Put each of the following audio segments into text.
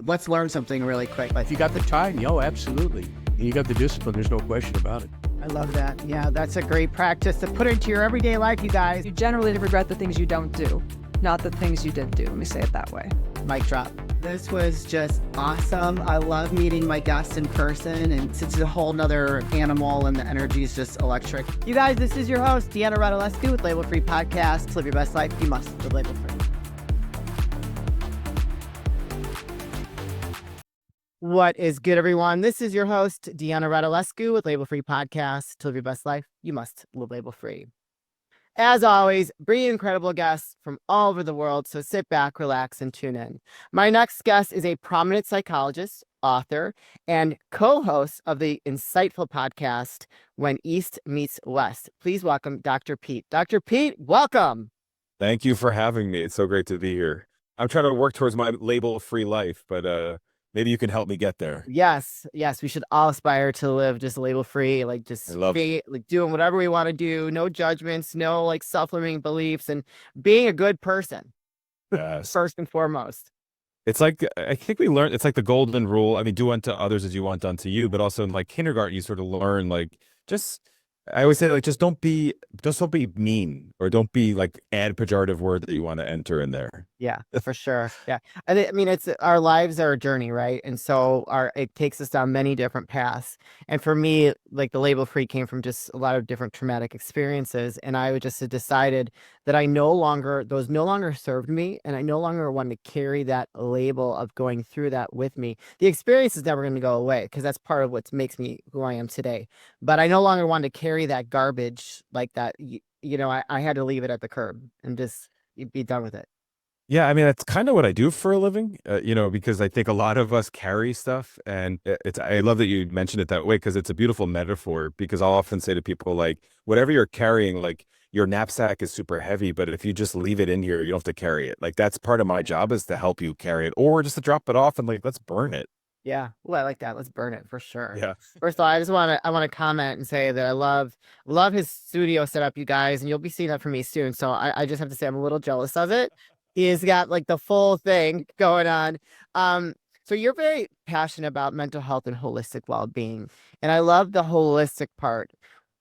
Let's learn something really quick. If you got the time, absolutely. And you got the discipline, there's no question about it. I love that. Yeah, that's a great practice to put into your everyday life, you guys. You generally regret the things you don't do, not the things you did do. Let me say it that way. Mic drop. This was just awesome. I love meeting my guests in person, and it's a whole nother animal, and the energy is just electric. You guys, this is your host, Deanna Radulescu with Label Free Podcast. To live your best life, you must live label free. What is good, everyone? This is your host, Deanna Radulescu with Label Free Podcast. To live your best life, you must live label free. As always, bringing incredible guests from all over the world, so sit back, relax, and tune in. My next guest is a prominent psychologist, author, and co-host of the insightful podcast, When East Meets West. Please welcome Dr. Pete. Dr. Pete, welcome. Thank you for having me. It's so great to be here. I'm trying to work towards my label-free life, but maybe you can help me get there. Yes, we should all aspire to live just label-free, like just free, like doing whatever we want to do, no judgments, no like self-limiting beliefs, and being a good person. Yes. First and foremost. It's like, I think we learned, it's like the golden rule. I mean, do unto others as you want done to you, but also in like kindergarten, you sort of learn like, I always say like, just don't be mean, or don't be like add pejorative word that you want to enter in there. Yeah, for sure. Yeah. I mean, it's our lives are a journey, right? And so it takes us down many different paths. And for me, like the label free came from just a lot of different traumatic experiences. And I just had decided that those no longer served me. And I no longer wanted to carry that label of going through that with me. The experience is never going to go away because that's part of what makes me who I am today. But I no longer wanted to carry that garbage like that. I had to leave it at the curb and just be done with it. Yeah, I mean, that's kind of what I do for a living, because I think a lot of us carry stuff, and I love that you mentioned it that way, because it's a beautiful metaphor, because I'll often say to people, like, whatever you're carrying, like your knapsack is super heavy, but if you just leave it in here, you don't have to carry it. Like, that's part of my job, is to help you carry it, or just to drop it off and like, let's burn it. Yeah. Well, I like that. Let's burn it for sure. Yeah. First of all, I want to comment and say that I love his studio setup, you guys, and you'll be seeing that from me soon. So I just have to say I'm a little jealous of it. He's got like the full thing going on. So you're very passionate about mental health and holistic well-being. And I love the holistic part.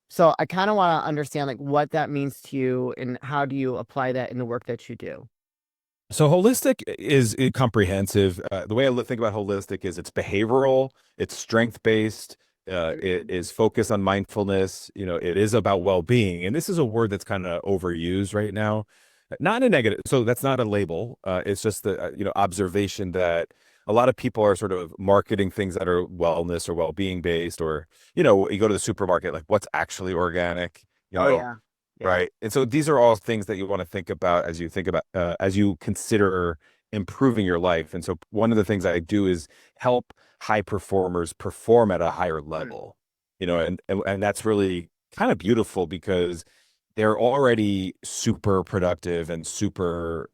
So I kind of want to understand like what that means to you and how do you apply that in the work that you do? So holistic is comprehensive. The way I think about holistic is it's behavioral, it's strength-based, it is focused on mindfulness, it is about well-being. And this is a word that's kind of overused right now. Not in a negative, so that's not a label. It's just the observation that a lot of people are sort of marketing things that are wellness or well-being based, or you go to the supermarket, like what's actually organic, Yeah. right? And so these are all things that you want to think about as you consider improving your life. And so one of the things I do is help high performers perform at a higher level, and that's really kind of beautiful, because they're already super productive and super,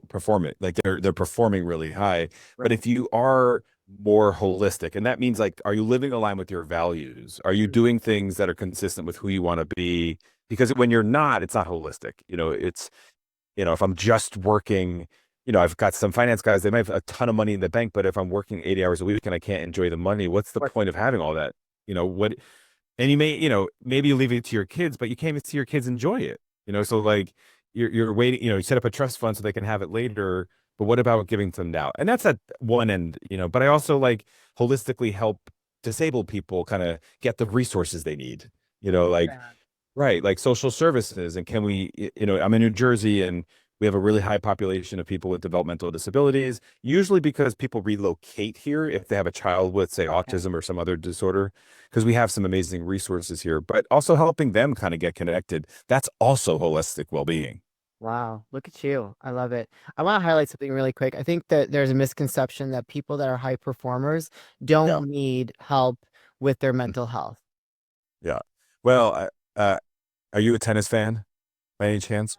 performant. Like they're performing really high. Right. But if you are more holistic, and that means like, are you living aligned with your values? Are you doing things that are consistent with who you want to be? Because when you're not, it's not holistic. If I'm just working, I've got some finance guys, they might have a ton of money in the bank, but if I'm working 80 hours a week and I can't enjoy the money, what's the point of having all that? And you may, maybe you leave it to your kids, but you can't even see your kids enjoy it. So like you're waiting, you set up a trust fund so they can have it later. But what about giving them now? And that's at one end, but I also like holistically help disabled people kind of get the resources they need, right. Like social services. And can we, I'm in New Jersey, and we have a really high population of people with developmental disabilities, usually because people relocate here if they have a child with, say, autism or some other disorder, because we have some amazing resources here, but also helping them kind of get connected. That's also holistic well-being. Wow. Look at you. I love it. I want to highlight something really quick. I think that there's a misconception that people that are high performers don't need help with their mental health. Yeah. Well, are you a tennis fan by any chance?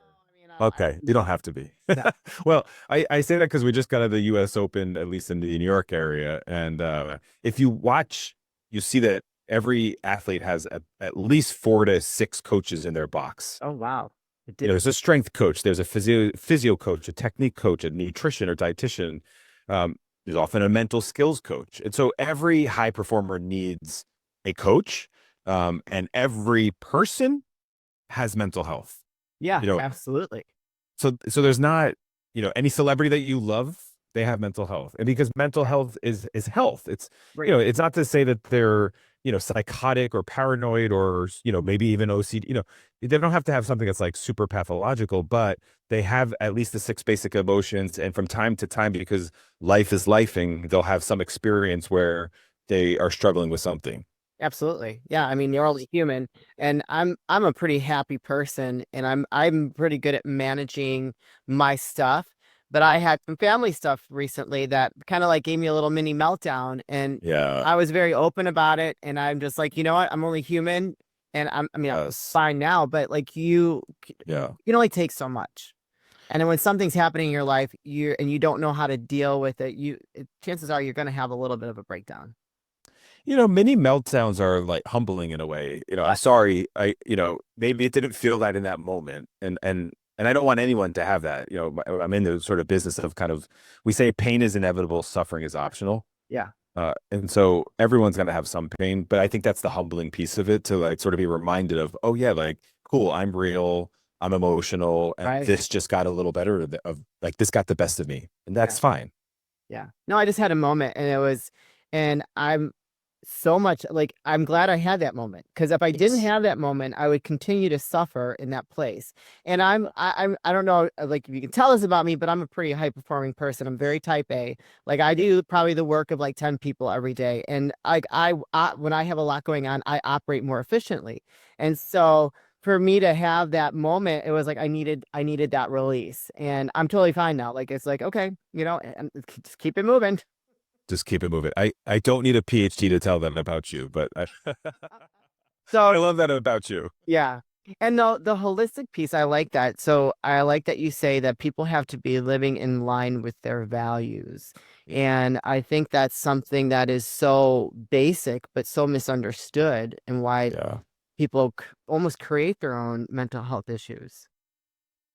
Okay, you don't have to be. No. Well, I say that because we just got to the U.S. Open, at least in the New York area. And if you watch, you see that every athlete has at least 4 to 6 coaches in their box. Oh, wow. There's a strength coach, there's a physio coach, a technique coach, a nutrition or dietitian. There's often a mental skills coach. And so every high performer needs a coach. And every person has mental health. Yeah, You know, absolutely. so there's not, any celebrity that you love, they have mental health. And because mental health is health. It's, Right. it's not to say that they're, psychotic or paranoid or, maybe even OCD, they don't have to have something that's like super pathological, but they have at least the six basic emotions. And from time to time, because life is lifing, they'll have some experience where they are struggling with something. Absolutely. Yeah, I mean, you're only human, and I'm a pretty happy person, and I'm pretty good at managing my stuff, but I had some family stuff recently that kind of like gave me a little mini meltdown, and Yeah. I was very open about it, and I'm just like, you know what? I'm only human, and I mean, I'm Yes. fine now, but like Yeah. you can only take so much. And then when something's happening in your life, you don't know how to deal with it, chances are you're going to have a little bit of a breakdown. Mini meltdowns are like humbling in a way. I'm sorry. Maybe it didn't feel that in that moment. And I don't want anyone to have that. I'm in the sort of business of kind of, we say pain is inevitable, suffering is optional. Yeah. And so everyone's going to have some pain, but I think that's the humbling piece of it, to like sort of be reminded of, oh yeah, like, cool, I'm real, I'm emotional, and Right. this just got a little better of like, this got the best of me, and Yeah. that's fine. Yeah. No, I just had a moment and I'm so much like, I'm glad I had that moment, because if I didn't Yes. have that moment, I would continue to suffer in that place. And I don't know, like, if you can tell this about me, but I'm a pretty high performing person. I'm very type A. Like, I do probably the work of like 10 people every day. And when I have a lot going on, I operate more efficiently. And so for me to have that moment, it was like I needed that release, and I'm totally fine now. Like, it's like, okay, and just keep it moving. Just keep it moving. I don't need a PhD to tell them about you, but I So love that about you. yeah. And the holistic piece, I like that. So I like that you say that people have to be living in line with their values. And I think that's something that is so basic, but so misunderstood, and why Yeah. people almost create their own mental health issues.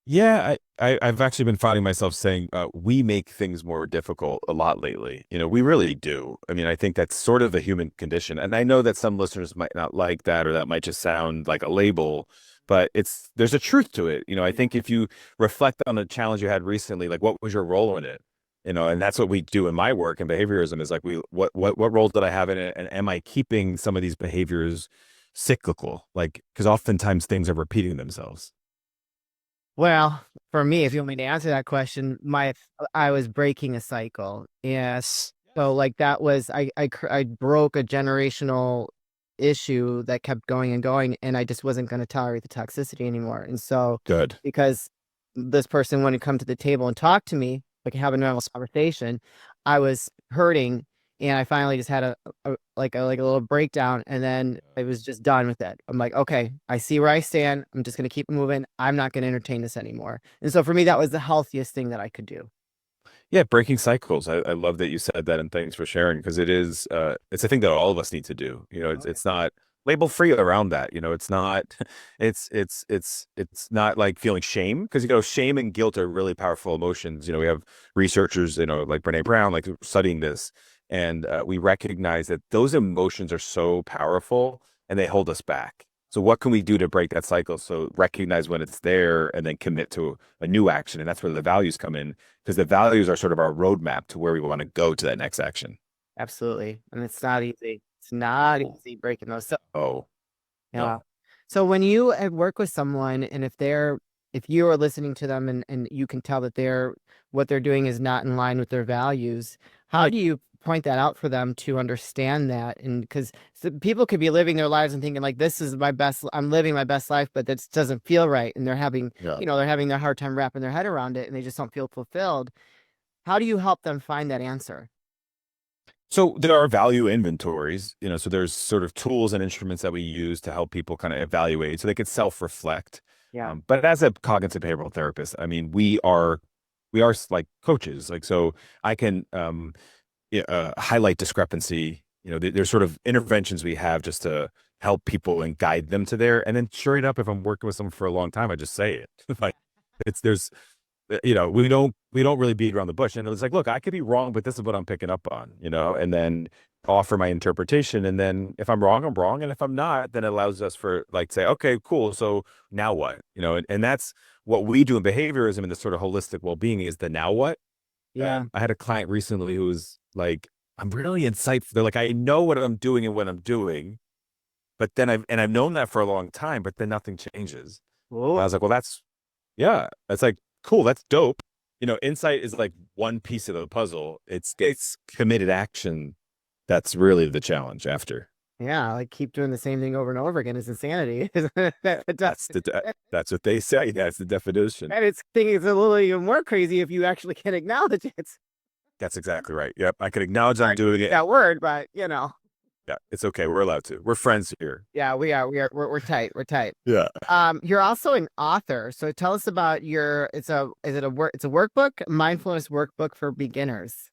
Yeah, I've actually been finding myself saying we make things more difficult a lot lately. We really do. I mean, I think that's sort of the human condition. And I know that some listeners might not like that, or that might just sound like a label, but there's a truth to it. I think if you reflect on the challenge you had recently, like, what was your role in it? And that's what we do in my work in behaviorism, is like, what role did I have in it? And am I keeping some of these behaviors cyclical? Like, because oftentimes things are repeating themselves. Well, for me, if you want me to answer that question, I was breaking a cycle. Yes. So like that was I broke a generational issue that kept going and going, and I just wasn't going to tolerate the toxicity anymore. And so, Good. because this person wanted to come to the table and talk to me, like have a normal conversation, I was hurting, and I finally just had a little breakdown, and then I was just done with it. I'm like, okay, I see where I stand. I'm just going to keep moving. I'm not going to entertain this anymore. And so for me, that was the healthiest thing that I could do. Yeah, breaking cycles. I love that you said that, and thanks for sharing, because it's a thing that all of us need to do. It's not label free around that. It's not it's not like feeling shame, because shame and guilt are really powerful emotions. We have researchers, like Brene Brown, like studying this, and we recognize that those emotions are so powerful, and they hold us back. So what can we do to break that cycle? So recognize when it's there, and then commit to a new action. And that's where the values come in, because the values are sort of our roadmap to where we want to go to that next action. Absolutely. And it's not easy. It's not easy breaking those. So, Oh, yeah. no. So when you work with someone, and if you are listening to them, and you can tell that what they're doing is not in line with their values, how do you point that out for them to understand that? And because people could be living their lives and thinking like, this is my best, I'm living my best life, but that doesn't feel right. And they're having, Yeah. they're having their hard time wrapping their head around it, and they just don't feel fulfilled. How do you help them find that answer? So there are value inventories, so there's sort of tools and instruments that we use to help people kind of evaluate, so they could self-reflect. Yeah. But as a cognitive behavioral therapist, I mean, we are like coaches. Like, so I can highlight discrepancy. There's sort of interventions we have just to help people and guide them to there. And then sure enough, if I'm working with someone for a long time, I just say it. Like, there's we don't really beat around the bush. And it was like, look, I could be wrong, but this is what I'm picking up on, and then offer my interpretation. And then if I'm wrong, I'm wrong. And if I'm not, then it allows us for like, say, okay, cool. So now what? And that's what we do in behaviorism and the sort of holistic well-being is the now what. Yeah. I had a client recently who was like, I'm really insightful. They're like, I know what I'm doing and what I'm doing, but then I've known that for a long time, but then nothing changes. And I Whoa. was like, well, that's like, cool. That's dope. Insight is like one piece of the puzzle. It's committed action. That's really the challenge after. Yeah, like keep doing the same thing over and over again is insanity. That's what they say. That's the definition. And it's a little even more crazy if you actually can acknowledge it. That's exactly right. Yep. I can acknowledge I'm Sorry, doing it. that word, but Yeah. It's okay. We're allowed to. We're friends here. yeah, we're tight. We're tight. Yeah. You're also an author. So tell us about it's a workbook, mindfulness workbook for beginners.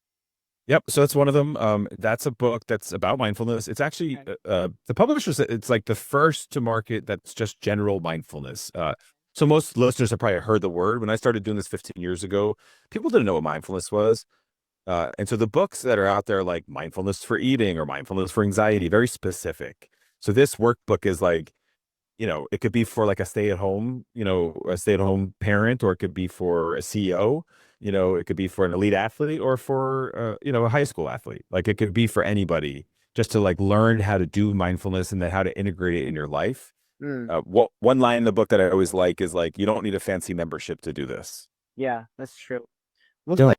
Yep. So it's one of them. That's a book that's about mindfulness. It's actually the publisher said it's like the first to market that's just general mindfulness. So most listeners have probably heard the word. When I started doing this 15 years ago, people didn't know what mindfulness was. And so the books that are out there, like mindfulness for eating or mindfulness for anxiety, very specific. So this workbook is like, it could be for like a stay-at-home parent, or it could be for a CEO, it could be for an elite athlete or for, a high school athlete. Like it could be for anybody just to like learn how to do mindfulness and then how to integrate it in your life. Mm, One line in the book that I always like is like, you don't need a fancy membership to do this. yeah, that's true. Well, Don't.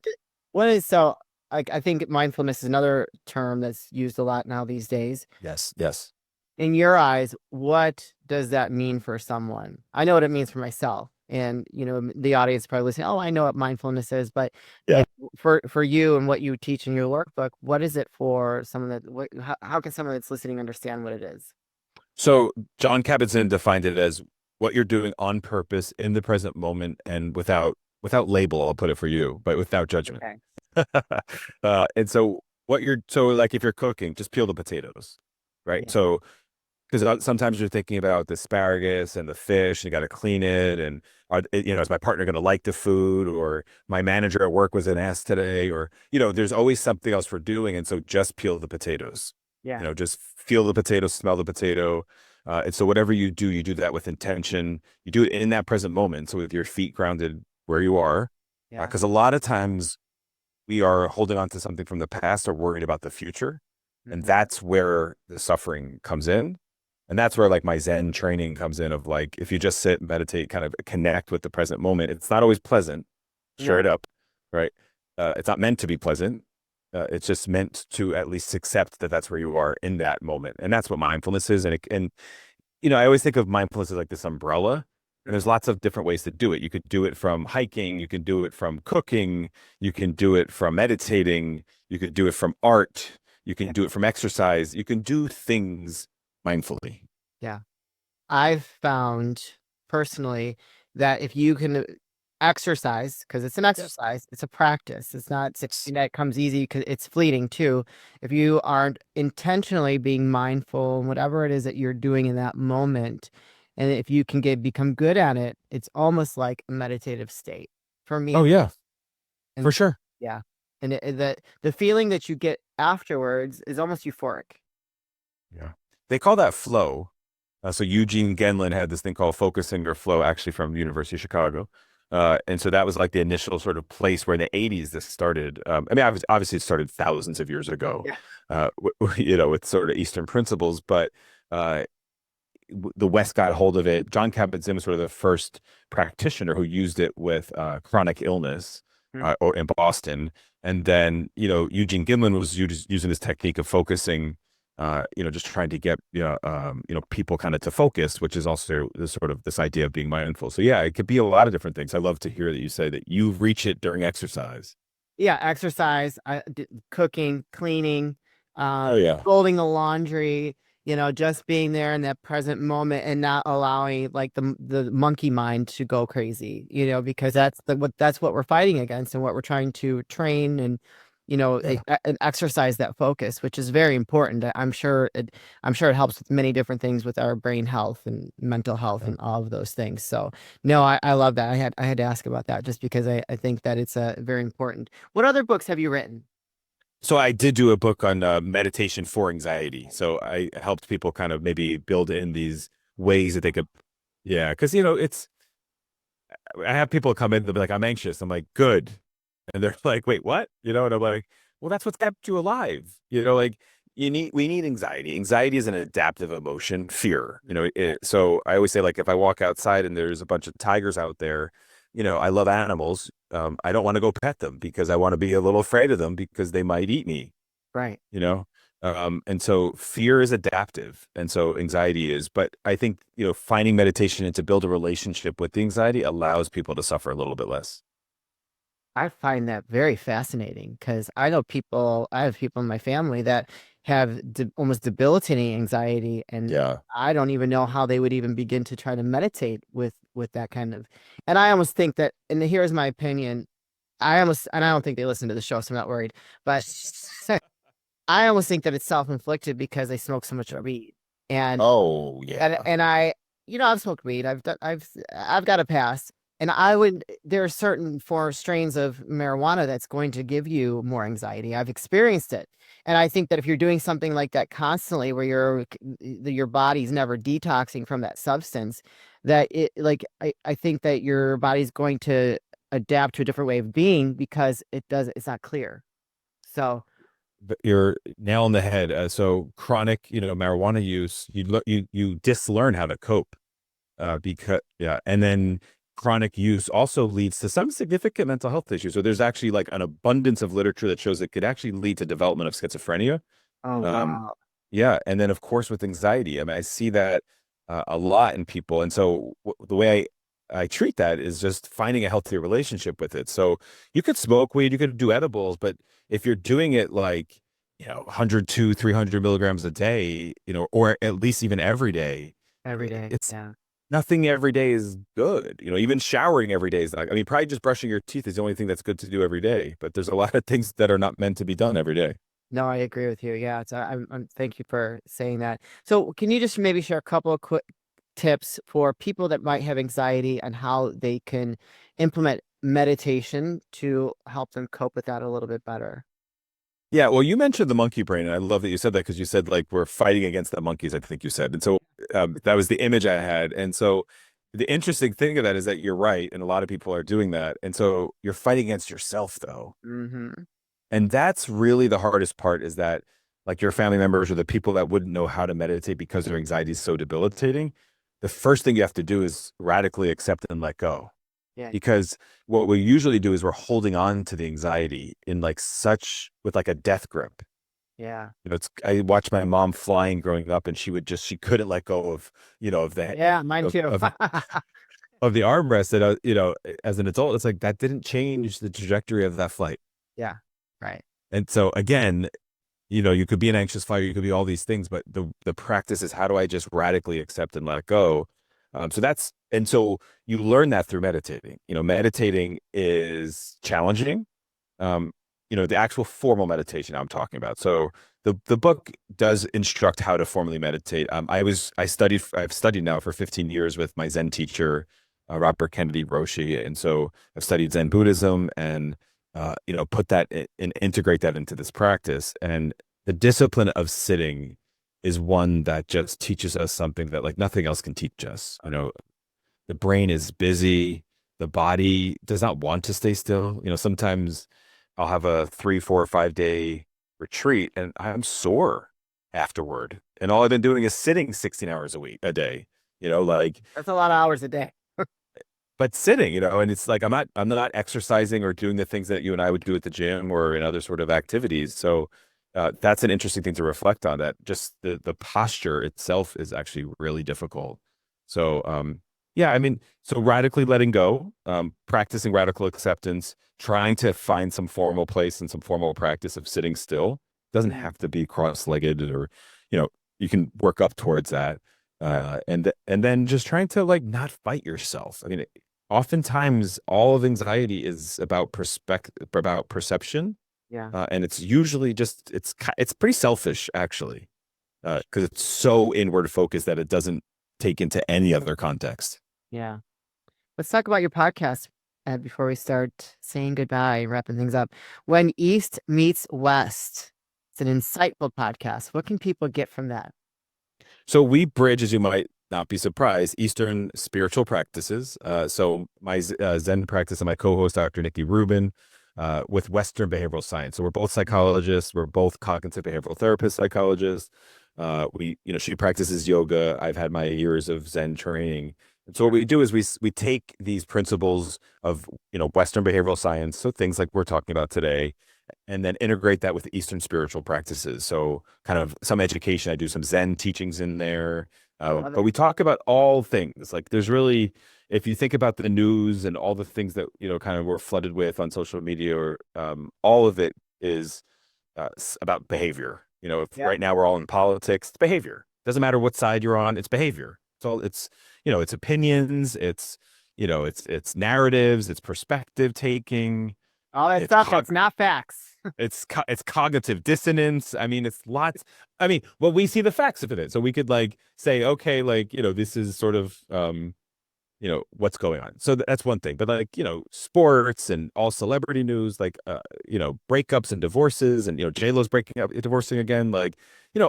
what is so? I think mindfulness is another term that's used a lot now these days. Yes. Yes. In your eyes, what does that mean for someone? I know what it means for myself, and the audience probably listening. Oh, I know what mindfulness is, but Yeah. for you and what you teach in your workbook, what is it for someone how can someone that's listening understand what it is? So John Kabat-Zinn defined it as what you're doing on purpose in the present moment and without label. I'll put it for you, but without judgment. Okay. And so like if you're cooking, just peel the potatoes, right? Yeah. So because sometimes you're thinking about the asparagus and the fish, and you got to clean it, and is my partner going to like the food, or my manager at work was an ass today, or there's always something else we're doing, and so just peel the potatoes. Yeah. Just feel the potato, smell the potato, and so whatever you do that with intention. You do it in that present moment, so with your feet grounded where you are, Yeah. because a lot of times we are holding on to something from the past or worried about the future, and Mhm. that's where the suffering comes in. And that's where like my Zen training comes in of like, if you just sit, meditate, kind of connect with the present moment, it's not always pleasant, straight up, right? It's not meant to be pleasant. It's just meant to at least accept that that's where you are in that moment. And that's what mindfulness is. And I always think of mindfulness as like this umbrella, and there's lots of different ways to do it. You could do it from hiking. You can do it from cooking. You can do it from meditating. You could do it from art. You can do it from exercise. You can do things mindfully. Yeah. I've found personally that if you can exercise, because it's an exercise, it's a practice. It's not something that comes easy because it's fleeting too. If you aren't intentionally being mindful and whatever it is that you're doing in that moment, and if you can become good at it, it's almost like a meditative state for me. Oh yeah, And for sure. yeah. And the feeling that you get afterwards is almost euphoric. Yeah. They call that flow. So Eugene Genlin had this thing called focusing or flow, actually from the University of Chicago. And so that was like the initial sort of place where in the 80s this started. I mean, obviously it started thousands of years ago, with sort of Eastern principles, but the West got hold of it. John Kabat-Zinn was sort of the first practitioner who used it with chronic illness or in Boston. And then, Eugene Genlin was using this technique of focusing, just trying to get, people kind of to focus, which is also this idea of being mindful. So yeah, it could be a lot of different things. I love to hear that you say that you reach it during exercise. Yeah, exercise, cooking, cleaning, Oh yeah. folding the laundry, just being there in that present moment and not allowing like the monkey mind to go crazy, because that's what we're fighting against and what we're trying to train and Yeah. an exercise that focus, which is very important. I'm sure it helps with many different things with our brain health and mental health Yeah. and all of those things. So no, I love that. I had to ask about that just because I think that it's very important. What other books have you written? So I did do a book on meditation for anxiety. So I helped people kind of maybe build in these ways that they could, yeah, because it's I have people come in, they'll be like, I'm anxious. I'm like, good. And they're like, wait, what? And I'm like, well, that's what's kept you alive. Like we need anxiety. Anxiety is an adaptive emotion, fear. So I always say, like, if I walk outside and there's a bunch of tigers out there, I love animals. I don't want to go pet them because I want to be a little afraid of them because they might eat me, Right. you know? And so fear is adaptive. And so anxiety is, but I think, finding meditation and to build a relationship with the anxiety allows people to suffer a little bit less. I find that very fascinating because I have people in my family that have almost debilitating anxiety, and Yeah. I don't even know how they would even begin to try to meditate with that kind of. And I almost think that, and here's my opinion, and I don't think they listen to the show, so I'm not worried, but I almost think that it's self-inflicted because they smoke so much weed. And Oh, yeah. I, I've smoked weed. I've got a past, and there are certain strains of marijuana that's going to give you more anxiety. I've experienced it. And I think that if you're doing something like that constantly, where your body's never detoxing from that substance, that I think that your body's going to adapt to a different way of being because it's not clear. So, But you're nail on the head. So chronic, marijuana use, you dislearn how to cope. Because yeah, and then chronic use also leads to some significant mental health issues. So there's actually like an abundance of literature that shows it could actually lead to development of schizophrenia. oh, Um, wow. yeah, and then of course with anxiety, I mean, I see that a lot in people, and so the way I treat that is just finding a healthy relationship with it. So you could smoke weed, you could do edibles, but if you're doing it like 100 to 300 milligrams a day, or at least even every day, Every day. it's Yeah. nothing every day is good. Even showering every day is not, I mean, probably just brushing your teeth is the only thing that's good to do every day, but there's a lot of things that are not meant to be done every day. No, I agree with you. Yeah, thank you for saying that. So, can you just maybe share a couple of quick tips for people that might have anxiety and how they can implement meditation to help them cope with that a little bit better? Yeah, well, you mentioned the monkey brain, and I love that you said that because you said like we're fighting against the monkeys, I think you said. And so that was the image I had. And so the interesting thing of that is that you're right, and a lot of people are doing that. And so you're fighting against yourself, though. Mm-hmm. And that's really the hardest part is that like your family members or the people that wouldn't know how to meditate because their anxiety is so debilitating. The first thing you have to do is radically accept and let go. Yeah. Because what we usually do is we're holding on to the anxiety in like with like a death grip. Yeah. I watched my mom flying growing up and she couldn't let go of that, Yeah, mine of, too. of the armrest that, as an adult, it's like that didn't change the trajectory of that flight. Yeah. Right. And so again, you could be an anxious flyer, you could be all these things, but the practice is how do I just radically accept and let go? So you learn that through meditating. Meditating is challenging. The actual formal meditation I'm talking about. So the book does instruct how to formally meditate. I've studied now for 15 years with my Zen teacher, Robert Kennedy Roshi. And so I've studied Zen Buddhism and, put that and integrate that into this practice. And the discipline of sitting is one that just teaches us something that like nothing else can teach us. The brain is busy. The body does not want to stay still. Sometimes I'll have a 3, 4, 5 day retreat and I'm sore afterward. And all I've been doing is sitting 16 hours a day, like, That's a lot of hours a day. but sitting, and it's like, I'm not exercising or doing the things that you and I would do at the gym or in other sort of activities. So that's an interesting thing to reflect on, that just the posture itself is actually really difficult. So, yeah, I mean, so radically letting go, practicing radical acceptance, trying to find some formal place and some formal practice of sitting still. Doesn't Mhm. have to be cross-legged or, you can work up towards that. And then just trying to like not fight yourself. I mean, oftentimes all of anxiety is about perspective, about perception. Yeah. And it's usually just it's pretty selfish actually, because it's so inward focused that it doesn't take into any other context. Yeah. Let's talk about your podcast, Ed, before we start saying goodbye and wrapping things up. When East Meets West. It's an insightful podcast. What can people get from that? So we bridge, as you might not be surprised, Eastern spiritual practices. So my Zen practice and my co-host, Dr. Nikki Rubin, with Western behavioral science. So we're both psychologists. We're both cognitive behavioral therapist psychologists. She practices yoga. I've had my years of Zen training. And so what we do is we take these principles of, Western behavioral science, so things like we're talking about today, and then integrate that with Eastern spiritual practices. So kind of some education. I do some Zen teachings in there. But we talk about all things. Like there's really, if you think about the news and all the things that, kind of we're flooded with on social media, or all of it is about behavior. If right now we're all in politics, it's behavior. Doesn't matter what side you're on, it's behavior. It's opinions, it's narratives, it's perspective taking. All that stuff that's not facts. It's cognitive dissonance. I mean, it's lots. I mean, well, we see the facts of it, so we could say, okay, this is sort of what's going on. So that's one thing. But sports and all celebrity news, breakups and divorces, and J-Lo's breaking up, divorcing again,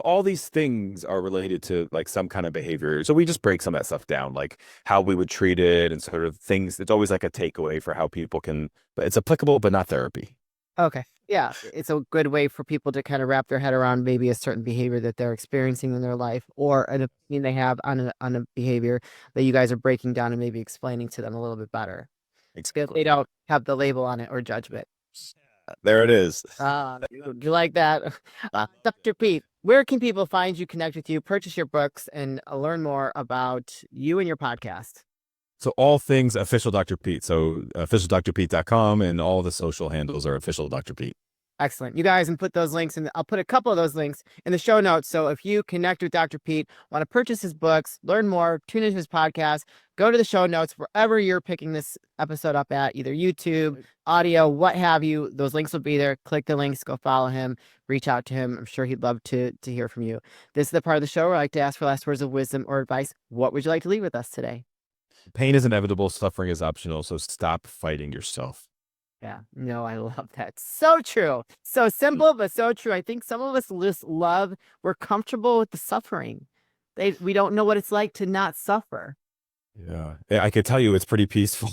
all these things are related to some kind of behavior. So we just break some of that stuff down, like how we would treat it and sort of things. It's always like a takeaway for how people can, but it's applicable, but not therapy. Okay. Yeah. It's a good way for people to kind of wrap their head around maybe a certain behavior that they're experiencing in their life, or an opinion they have on a behavior that you guys are breaking down and maybe explaining to them a little bit better. Exactly. They don't have the label on it or judgment. There it is. You like that? Dr. Pete, where can people find you, connect with you, purchase your books, and learn more about you and your podcast? So all things official Dr. Pete. So officialdrpete.com, and all the social handles are official Dr. Pete. Excellent. You guys can put those links in. I'll put a couple of those links in the show notes. So if you connect with Dr. Pete, want to purchase his books, learn more, tune into his podcast, go to the show notes wherever you're picking this episode up at, either YouTube, audio, what have you. Those links will be there. Click the links, go follow him, reach out to him. I'm sure he'd love to hear from you. This is the part of the show where I like to ask for last words of wisdom or advice. What would you like to leave with us today? Pain is inevitable. Suffering is optional. So stop fighting yourself. Yeah, no, I love that. So true. So simple, but so true. I think some of us just we're comfortable with the suffering. We don't know what it's like to not suffer. Yeah. I could tell you it's pretty peaceful.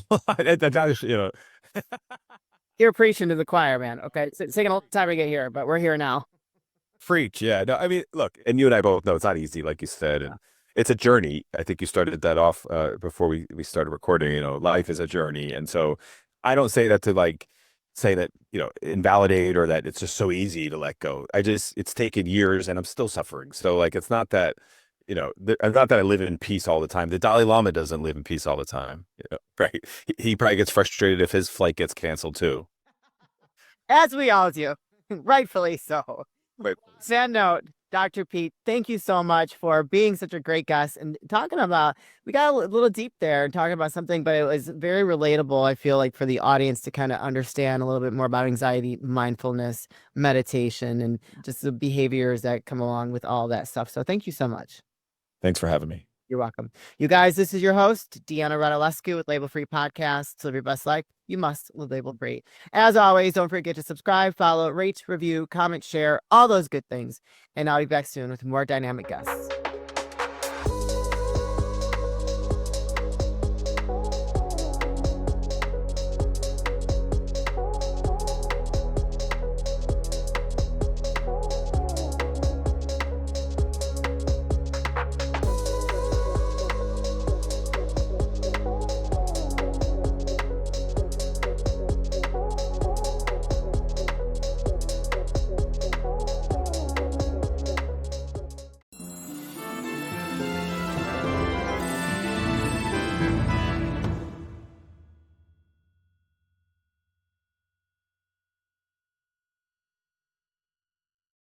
You're preaching to the choir, man. Okay. It's taking a long time to get here, but we're here now. Preach. Yeah. No, I mean, look, and you and I both know it's not easy, like you said. And it's a journey. I think you started that off before we started recording. Life is a journey. And so I don't say that to say that, invalidate, or that it's just so easy to let go. It's taken years and I'm still suffering. So it's not that, not that I live in peace all the time. The Dalai Lama doesn't live in peace all the time, right? He probably gets frustrated if his flight gets canceled too. As we all do, rightfully so. Right. Sad note, Dr. Pete, thank you so much for being such a great guest and talking about, we got a little deep there and talking about something, but it was very relatable. I feel like for the audience to kind of understand a little bit more about anxiety, mindfulness, meditation, and just the behaviors that come along with all that stuff. So thank you so much. Thanks for having me. You're welcome. You guys, this is your host, Deanna Radulescu with Label Free Podcast. To live your best life, you must live label free. As always, don't forget to subscribe, follow, rate, review, comment, share, all those good things. And I'll be back soon with more dynamic guests.